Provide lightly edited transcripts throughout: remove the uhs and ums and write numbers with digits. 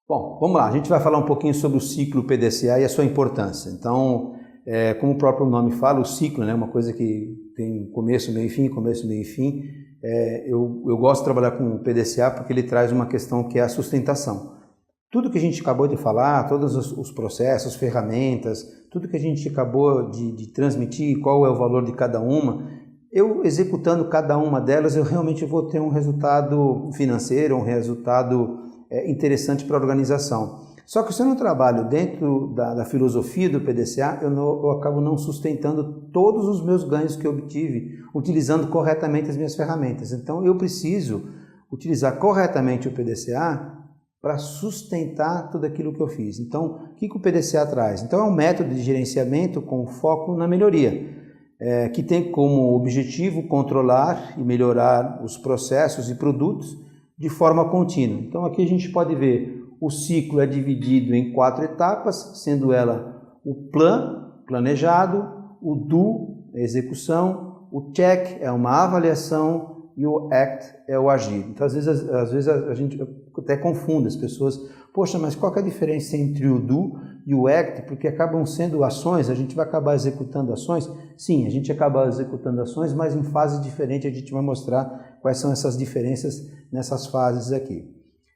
Bom, vamos lá, a gente vai falar um pouquinho sobre o ciclo PDCA e a sua importância. Então, como o próprio nome fala, o ciclo é uma coisa que tem começo, meio e fim, começo, meio e fim. Eu gosto de trabalhar com o PDCA porque ele traz uma questão que é a sustentação. Tudo que a gente acabou de falar, todos os processos, ferramentas, tudo que a gente acabou de transmitir, qual é o valor de cada uma, eu executando cada uma delas, eu realmente vou ter um resultado financeiro, um resultado interessante para a organização. Só que se eu não trabalho dentro da filosofia do PDCA, eu acabo não sustentando todos os meus ganhos que eu obtive utilizando corretamente as minhas ferramentas. Então eu preciso utilizar corretamente o PDCA para sustentar tudo aquilo que eu fiz. Então, o que o PDCA traz? Então é um método de gerenciamento com foco na melhoria, que tem como objetivo controlar e melhorar os processos e produtos de forma contínua. Então aqui a gente pode ver o ciclo é dividido em 4 etapas, sendo ela o planejado, o do, a execução, o check é uma avaliação e o act é o agir. Então às vezes a gente até confunde as pessoas, poxa, mas qual que é a diferença entre o do e o act? Porque acabam sendo ações, a gente vai acabar executando ações? Sim, a gente acaba executando ações, mas em fases diferentes a gente vai mostrar quais são essas diferenças nessas fases aqui.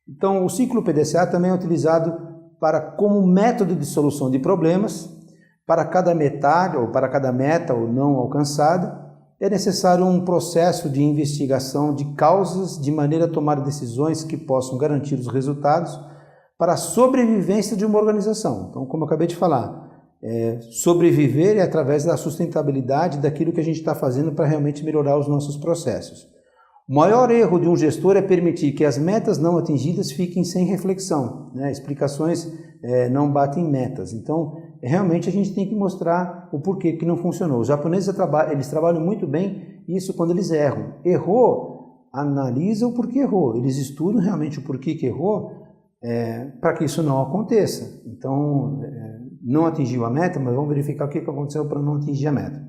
Então, o ciclo PDCA também é utilizado como método de solução de problemas. Para cada metade ou para cada meta ou não alcançada, é necessário um processo de investigação de causas de maneira a tomar decisões que possam garantir os resultados para a sobrevivência de uma organização. Então, como eu acabei de falar, sobreviver é através da sustentabilidade daquilo que a gente está fazendo para realmente melhorar os nossos processos. O maior erro de um gestor é permitir que as metas não atingidas fiquem sem reflexão, né? Explicações não batem metas. Então, realmente a gente tem que mostrar o porquê que não funcionou. Os japoneses eles trabalham muito bem isso quando eles erram. Errou, analisa o porquê errou. Eles estudam realmente o porquê que errou para que isso não aconteça. Então, não atingiu a meta, mas vamos verificar o que aconteceu para não atingir a meta.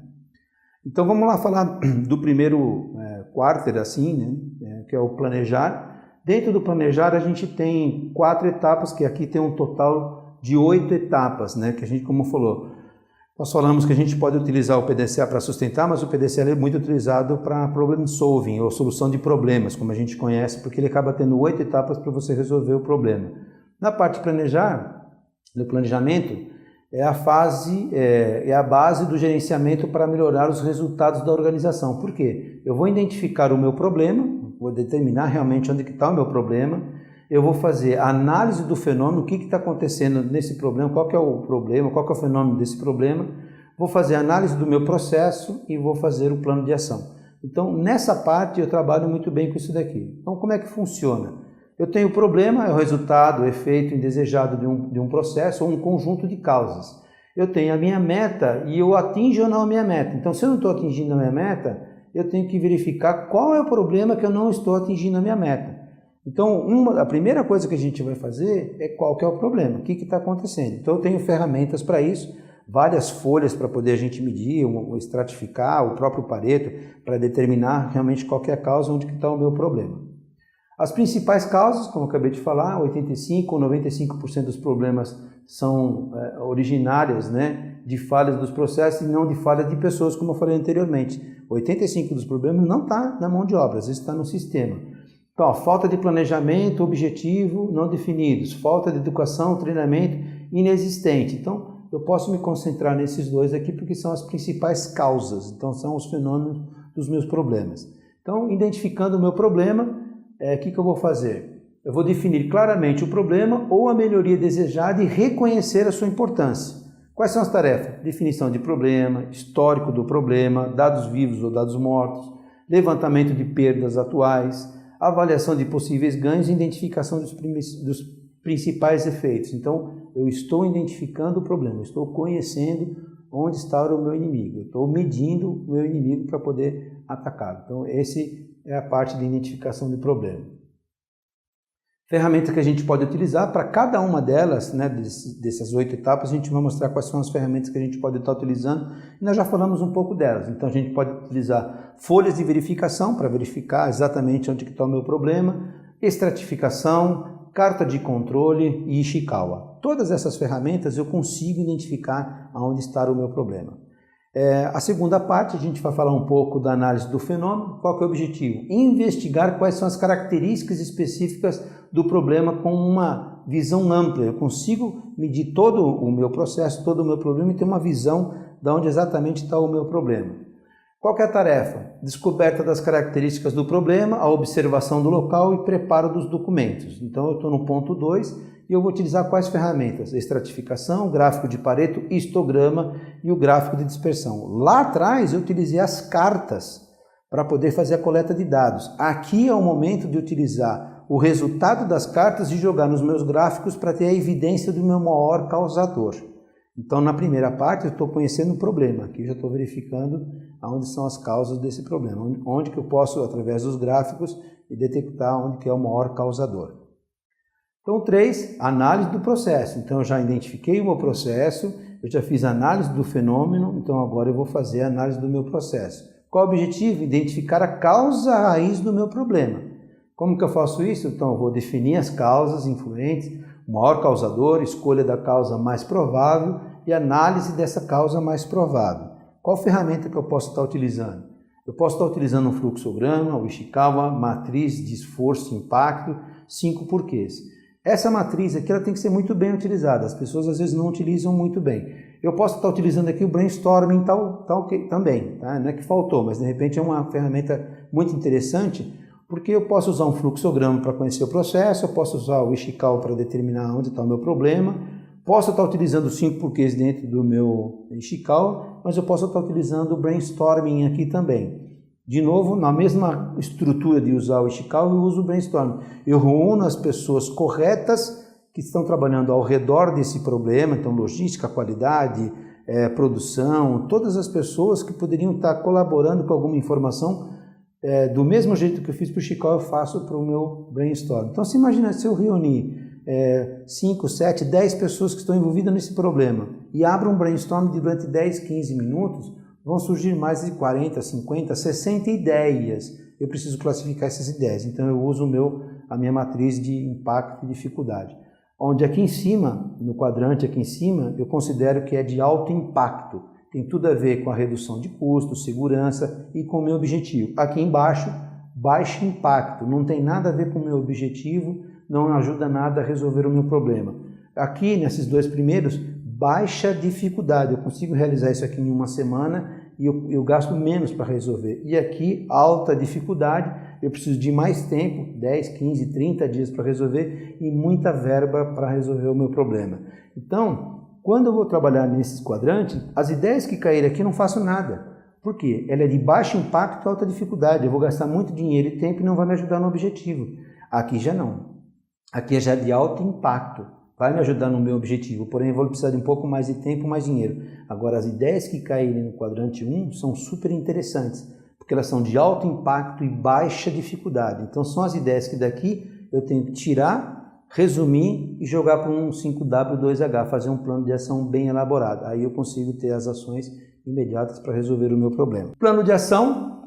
Então vamos lá falar do primeiro quarter, assim, né, que é o planejar. Dentro do planejar a gente tem 4 etapas, que aqui tem um total de 8 etapas, né, que a gente, como falou, nós falamos que a gente pode utilizar o PDCA para sustentar, mas o PDCA é muito utilizado para problem solving, ou solução de problemas, como a gente conhece, porque ele acaba tendo 8 etapas para você resolver o problema. Na parte de planejar, do planejamento, é a base do gerenciamento para melhorar os resultados da organização. Por quê? Eu vou identificar o meu problema, vou determinar realmente onde está o meu problema, eu vou fazer a análise do fenômeno, o que está acontecendo nesse problema, qual que é o problema, qual que é o fenômeno desse problema, vou fazer a análise do meu processo e vou fazer o plano de ação. Então, nessa parte eu trabalho muito bem com isso daqui. Então, como é que funciona? Eu tenho o problema, é o resultado, o efeito indesejado de um processo ou um conjunto de causas. Eu tenho a minha meta e eu atinjo ou não a minha meta. Então, se eu não estou atingindo a minha meta, eu tenho que verificar qual é o problema que eu não estou atingindo a minha meta. Então, a primeira coisa que a gente vai fazer é qual que é o problema, o que está acontecendo. Então, eu tenho ferramentas para isso, várias folhas para poder a gente medir, estratificar, o próprio Pareto, para determinar realmente qual que é a causa, onde está o meu problema. As principais causas, como eu acabei de falar, 85% ou 95% dos problemas são originárias, né, de falhas dos processos e não de falhas de pessoas, como eu falei anteriormente. 85% dos problemas não está na mão de obra, às vezes está no sistema. Então, falta de planejamento, objetivo não definidos, falta de educação, treinamento inexistente. Então, eu posso me concentrar nesses dois aqui porque são as principais causas, então são os fenômenos dos meus problemas. Então, identificando o meu problema, o que eu vou fazer? Eu vou definir claramente o problema ou a melhoria desejada e reconhecer a sua importância. Quais são as tarefas? Definição de problema, histórico do problema, dados vivos ou dados mortos, levantamento de perdas atuais, avaliação de possíveis ganhos e identificação dos principais efeitos. Então, eu estou identificando o problema, estou conhecendo onde está o meu inimigo, estou medindo o meu inimigo para poder atacá-lo. Então, esse é a parte de identificação de problema. Ferramentas que a gente pode utilizar para cada uma delas, né, dessas 8 etapas, a gente vai mostrar quais são as ferramentas que a gente pode estar utilizando e nós já falamos um pouco delas. Então a gente pode utilizar folhas de verificação para verificar exatamente onde está o meu problema, estratificação, carta de controle e Ishikawa. Todas essas ferramentas eu consigo identificar aonde está o meu problema. A segunda parte, a gente vai falar um pouco da análise do fenômeno. Qual que é o objetivo? Investigar quais são as características específicas do problema com uma visão ampla. Eu consigo medir todo o meu processo, todo o meu problema e ter uma visão de onde exatamente está o meu problema. Qual que é a tarefa? Descoberta das características do problema, a observação do local e preparo dos documentos. Então eu estou no ponto 2 e eu vou utilizar quais ferramentas? Estratificação, gráfico de Pareto, histograma e o gráfico de dispersão. Lá atrás eu utilizei as cartas para poder fazer a coleta de dados. Aqui é o momento de utilizar o resultado das cartas e jogar nos meus gráficos para ter a evidência do meu maior causador. Então, na primeira parte, eu estou conhecendo o problema. Aqui eu já estou verificando onde são as causas desse problema. Onde que eu posso, através dos gráficos, detectar onde que é o maior causador. Então, 3, análise do processo. Então, eu já identifiquei o meu processo, eu já fiz a análise do fenômeno, então agora eu vou fazer a análise do meu processo. Qual o objetivo? Identificar a causa raiz do meu problema. Como que eu faço isso? Então, eu vou definir as causas influentes, o maior causador, escolha da causa mais provável e análise dessa causa mais provável. Qual ferramenta que eu posso estar utilizando? Eu posso estar utilizando um fluxograma, o Ishikawa, matriz de esforço e impacto, 5 porquês. Essa matriz aqui ela tem que ser muito bem utilizada, as pessoas às vezes não utilizam muito bem. Eu posso estar utilizando aqui o brainstorming também, tá? Não é que faltou, mas de repente é uma ferramenta muito interessante, porque eu posso usar um fluxograma para conhecer o processo, eu posso usar o Ishikawa para determinar onde está o meu problema, posso estar utilizando 5 porquês dentro do meu Ishikawa, mas eu posso estar utilizando o brainstorming aqui também. De novo, na mesma estrutura de usar o Ishikawa, eu uso o brainstorming. Eu reúno as pessoas corretas que estão trabalhando ao redor desse problema, então logística, qualidade, produção, todas as pessoas que poderiam estar colaborando com alguma informação, do mesmo jeito que eu fiz para o Ishikawa, eu faço para o meu brainstorm. Então, você imagina se eu reunir 5, 7, 10 pessoas que estão envolvidas nesse problema e abro um brainstorm durante 10, 15 minutos, vão surgir mais de 40, 50, 60 ideias. Eu preciso classificar essas ideias. Então, eu uso a minha matriz de impacto e dificuldade. Onde aqui em cima, no quadrante aqui em cima, eu considero que é de alto impacto. Tem tudo a ver com a redução de custos, segurança e com o meu objetivo. Aqui embaixo, baixo impacto. Não tem nada a ver com o meu objetivo, não ajuda nada a resolver o meu problema. Aqui, nesses dois primeiros, baixa dificuldade. Eu consigo realizar isso aqui em uma semana e eu gasto menos para resolver. E aqui, alta dificuldade, eu preciso de mais tempo, 10, 15, 30 dias para resolver e muita verba para resolver o meu problema. Então, quando eu vou trabalhar nesse quadrante, as ideias que caírem aqui eu não faço nada. Por quê? Ela é de baixo impacto e alta dificuldade. Eu vou gastar muito dinheiro e tempo e não vai me ajudar no objetivo. Aqui já não. Aqui é já de alto impacto. Vai me ajudar no meu objetivo, porém eu vou precisar de um pouco mais de tempo, mais dinheiro. Agora, as ideias que caírem no quadrante 1 são super interessantes, porque elas são de alto impacto e baixa dificuldade. Então, são as ideias que daqui eu tenho que tirar, resumir e jogar para um 5W2H, fazer um plano de ação bem elaborado. Aí eu consigo ter as ações imediatas para resolver o meu problema. Plano de ação,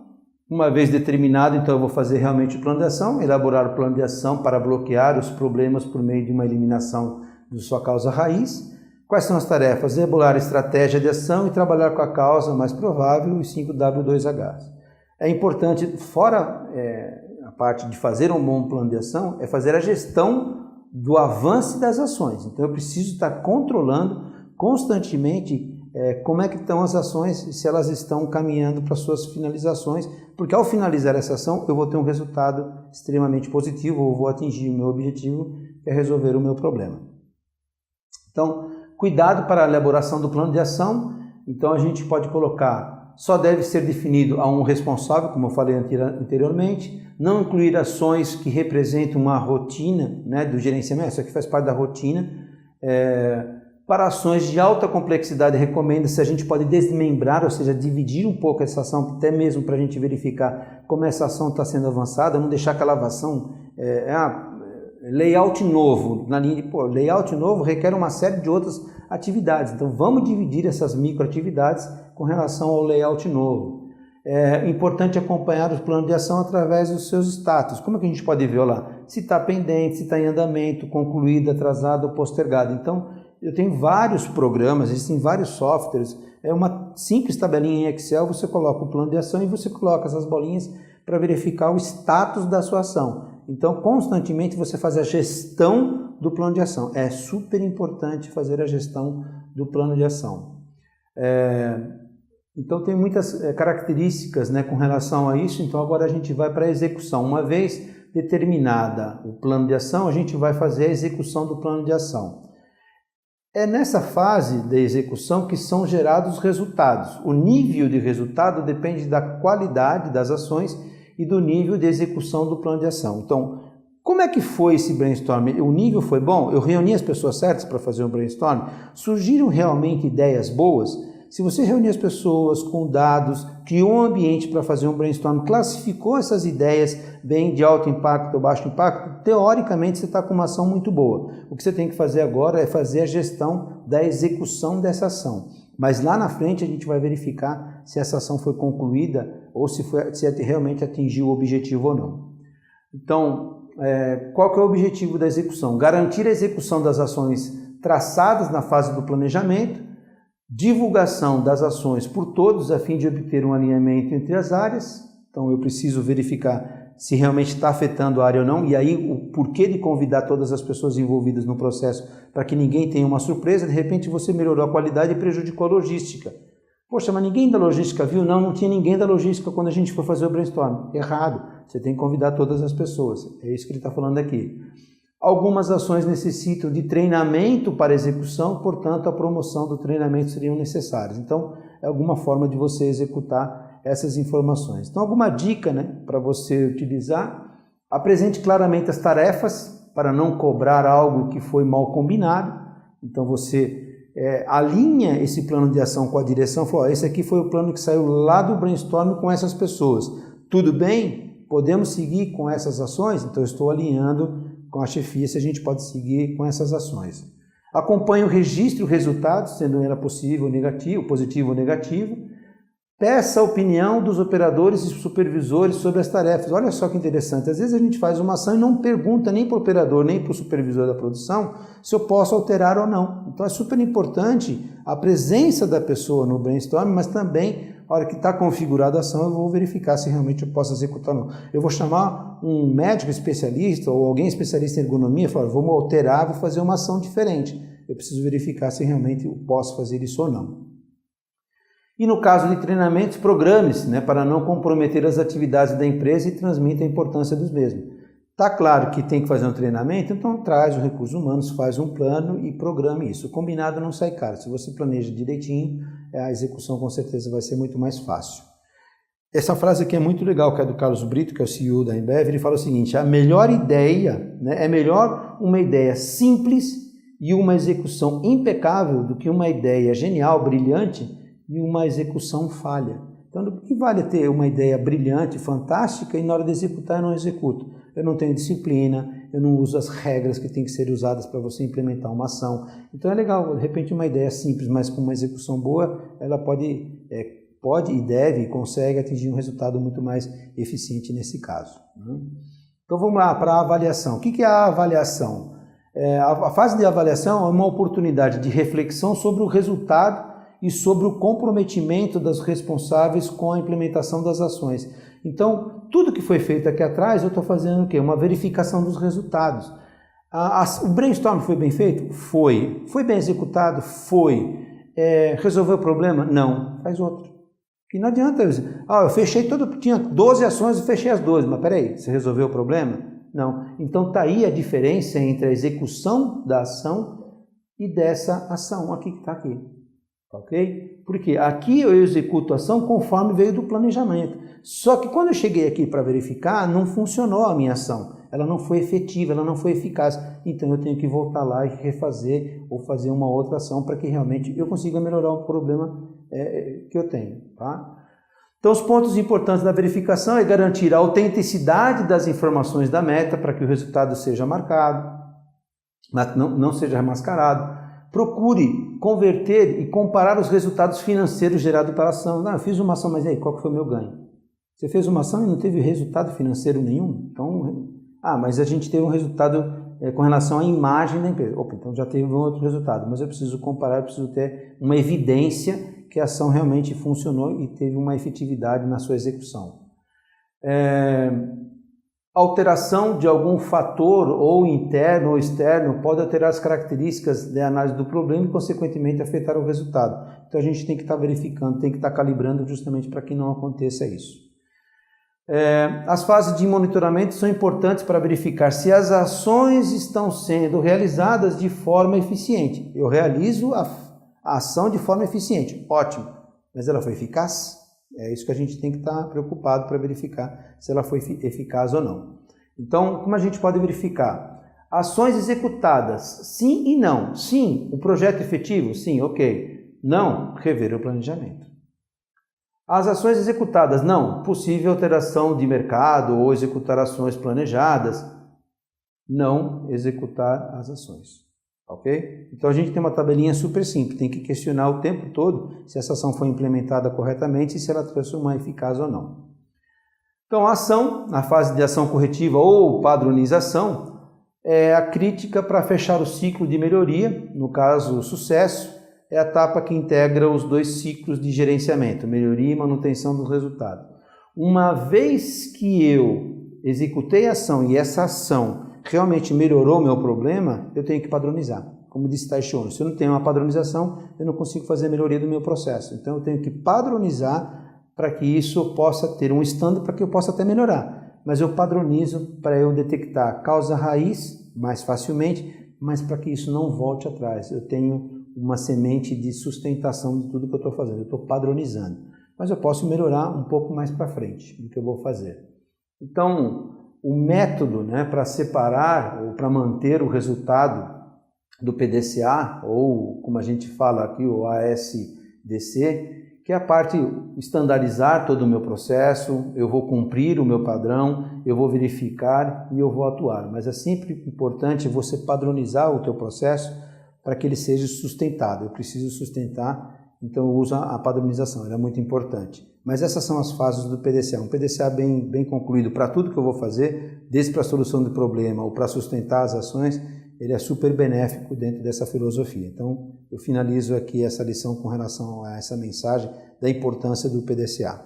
uma vez determinado, então eu vou fazer realmente o plano de ação, elaborar o plano de ação para bloquear os problemas por meio de uma eliminação de sua causa raiz. Quais são as tarefas? Elaborar a estratégia de ação e trabalhar com a causa mais provável, os 5W2H. É importante, fora a parte de fazer um bom plano de ação, é fazer a gestão do avanço das ações. Então eu preciso estar controlando constantemente como é que estão as ações, se elas estão caminhando para suas finalizações, porque ao finalizar essa ação eu vou ter um resultado extremamente positivo, ou vou atingir o meu objetivo, que é resolver o meu problema. Então, cuidado para a elaboração do plano de ação. Então a gente pode colocar, só deve ser definido a um responsável, como eu falei anteriormente, não incluir ações que representam uma rotina, né, do gerenciamento, isso aqui faz parte da rotina. Para ações de alta complexidade, recomenda-se a gente pode desmembrar, ou seja, dividir um pouco essa ação, até mesmo para a gente verificar como essa ação está sendo avançada, não deixar aquela ação, layout novo, na linha de, layout novo requer uma série de outras atividades, então vamos dividir essas microatividades com relação ao layout novo. É importante acompanhar os planos de ação através dos seus status. Como é que a gente pode ver lá? Se está pendente, se está em andamento, concluído, atrasado ou postergado. Então, eu tenho vários programas, existem vários softwares. É uma simples tabelinha em Excel, você coloca o plano de ação e você coloca essas bolinhas para verificar o status da sua ação. Então, constantemente você faz a gestão do plano de ação. É super importante fazer a gestão do plano de ação. Então tem muitas características, né, com relação a isso. Então agora a gente vai para a execução. Uma vez determinada o plano de ação, a gente vai fazer a execução do plano de ação. É nessa fase da execução que são gerados os resultados. O nível de resultado depende da qualidade das ações e do nível de execução do plano de ação. Então, como é que foi esse brainstorm? O nível foi bom? Eu reuni as pessoas certas para fazer um brainstorm? Surgiram realmente ideias boas? Se você reunir as pessoas com dados, criou um ambiente para fazer um brainstorm, classificou essas ideias bem de alto impacto ou baixo impacto, teoricamente você está com uma ação muito boa. O que você tem que fazer agora é fazer a gestão da execução dessa ação. Mas lá na frente a gente vai verificar se essa ação foi concluída ou se realmente atingiu o objetivo ou não. Então, qual que é o objetivo da execução? Garantir a execução das ações traçadas na fase do planejamento, divulgação das ações por todos a fim de obter um alinhamento entre as áreas. Então eu preciso verificar se realmente está afetando a área ou não, e aí o porquê de convidar todas as pessoas envolvidas no processo para que ninguém tenha uma surpresa. De repente você melhorou a qualidade e prejudicou a logística. Poxa, mas ninguém da logística viu? Não tinha ninguém da logística quando a gente foi fazer o brainstorm. Errado, você tem que convidar todas as pessoas. É isso que ele está falando aqui. Algumas ações necessitam de treinamento para execução, portanto, a promoção do treinamento seriam necessárias. Então, é alguma forma de você executar essas informações. Então, alguma dica, né, para você utilizar? Apresente claramente as tarefas para não cobrar algo que foi mal combinado. Então, você alinha esse plano de ação com a direção. Fala, esse aqui foi o plano que saiu lá do brainstorm com essas pessoas. Tudo bem? Podemos seguir com essas ações? Então, eu estou alinhando com a chefia se a gente pode seguir com essas ações. Acompanhe o registro, o resultado, sendo ela possível ou negativo, positivo ou negativo. Peça a opinião dos operadores e supervisores sobre as tarefas. Olha só que interessante, às vezes a gente faz uma ação e não pergunta nem para o operador, nem para o supervisor da produção se eu posso alterar ou não. Então é super importante a presença da pessoa no brainstorm, mas também a hora que está configurada a ação, eu vou verificar se realmente eu posso executar ou não. Eu vou chamar um médico especialista ou alguém especialista em ergonomia e falar, vamos alterar, vou fazer uma ação diferente. Eu preciso verificar se realmente eu posso fazer isso ou não. E no caso de treinamentos, programe-se, né, para não comprometer as atividades da empresa e transmita a importância dos mesmos. Está claro que tem que fazer um treinamento, então traz os recursos humanos, faz um plano e programe isso. O combinado não sai caro. Se você planeja direitinho, a execução com certeza vai ser muito mais fácil. Essa frase aqui é muito legal, que é do Carlos Brito, que é o CEO da Embev. Ele fala o seguinte, a melhor ideia, né, é melhor uma ideia simples e uma execução impecável do que uma ideia genial, brilhante e uma execução falha. Então, o que vale ter uma ideia brilhante, fantástica, e na hora de executar eu não executo? Eu não tenho disciplina, eu não uso as regras que têm que ser usadas para você implementar uma ação. Então é legal, de repente uma ideia simples, mas com uma execução boa, ela pode e deve e consegue atingir um resultado muito mais eficiente nesse caso. Então vamos lá para a avaliação. O que é a avaliação? A fase de avaliação é uma oportunidade de reflexão sobre o resultado e sobre o comprometimento dos responsáveis com a implementação das ações. Então, tudo que foi feito aqui atrás, eu estou fazendo o quê? Uma verificação dos resultados. O brainstorm foi bem feito? Foi. Foi bem executado? Foi. Resolveu o problema? Não. Faz outro. E não adianta eu dizer, eu fechei tinha 12 ações e fechei as 12, mas peraí, você resolveu o problema? Não. Então está aí a diferença entre a execução da ação e dessa ação aqui que está aqui. Ok? Porque aqui eu executo a ação conforme veio do planejamento. Só que quando eu cheguei aqui para verificar, não funcionou a minha ação. Ela não foi efetiva, ela não foi eficaz. Então eu tenho que voltar lá e refazer ou fazer uma outra ação para que realmente eu consiga melhorar o problema que eu tenho. Tá? Então os pontos importantes da verificação é garantir a autenticidade das informações da meta para que o resultado seja marcado, mas não seja mascarado. procure converter e comparar os resultados financeiros gerados pela ação. Não, eu fiz uma ação, mas aí, qual que foi o meu ganho? Você fez uma ação e não teve resultado financeiro nenhum? Então, mas a gente teve um resultado com relação à imagem da empresa. Opa, então já teve um outro resultado, mas eu preciso comparar, eu preciso ter uma evidência que a ação realmente funcionou e teve uma efetividade na sua execução. Alteração de algum fator, ou interno ou externo, pode alterar as características da análise do problema e, consequentemente, afetar o resultado. Então, a gente tem que estar verificando, tem que estar calibrando justamente para que não aconteça isso. As fases de monitoramento são importantes para verificar se as ações estão sendo realizadas de forma eficiente. Eu realizo a ação de forma eficiente, ótimo, mas ela foi eficaz? É isso que a gente tem que estar preocupado para verificar se ela foi eficaz ou não. Então, como a gente pode verificar? Ações executadas, sim e não. Sim, o projeto efetivo? Sim, ok. Não, rever o planejamento. As ações executadas, não. Possível alteração de mercado ou executar ações planejadas. Não executar as ações. Ok? Então a gente tem uma tabelinha super simples, tem que questionar o tempo todo se essa ação foi implementada corretamente e se ela trouxe uma eficaz ou não. Então a ação, na fase de ação corretiva ou padronização, é a crítica para fechar o ciclo de melhoria, no caso o sucesso, é a etapa que integra os dois ciclos de gerenciamento, melhoria e manutenção dos resultados. Uma vez que eu executei a ação e essa ação realmente melhorou o meu problema, eu tenho que padronizar. Como disse Taishi Ohno, se eu não tenho uma padronização, eu não consigo fazer a melhoria do meu processo. Então eu tenho que padronizar para que isso possa ter um standard, para que eu possa até melhorar. Mas eu padronizo para eu detectar a causa raiz mais facilmente, mas para que isso não volte atrás. Eu tenho uma semente de sustentação de tudo que eu estou fazendo. Eu estou padronizando. Mas eu posso melhorar um pouco mais para frente do que eu vou fazer. Então, o método, para separar ou para manter o resultado do PDCA, ou como a gente fala aqui, o ASDC, que é a parte estandarizar todo o meu processo, eu vou cumprir o meu padrão, eu vou verificar e eu vou atuar. Mas é sempre importante você padronizar o teu processo para que ele seja sustentado. Eu preciso sustentar, então eu uso a padronização, ela é muito importante. Mas essas são as fases do PDCA. Um PDCA bem concluído para tudo que eu vou fazer, desde para a solução do problema ou para sustentar as ações, ele é super benéfico dentro dessa filosofia. Então, eu finalizo aqui essa lição com relação a essa mensagem da importância do PDCA.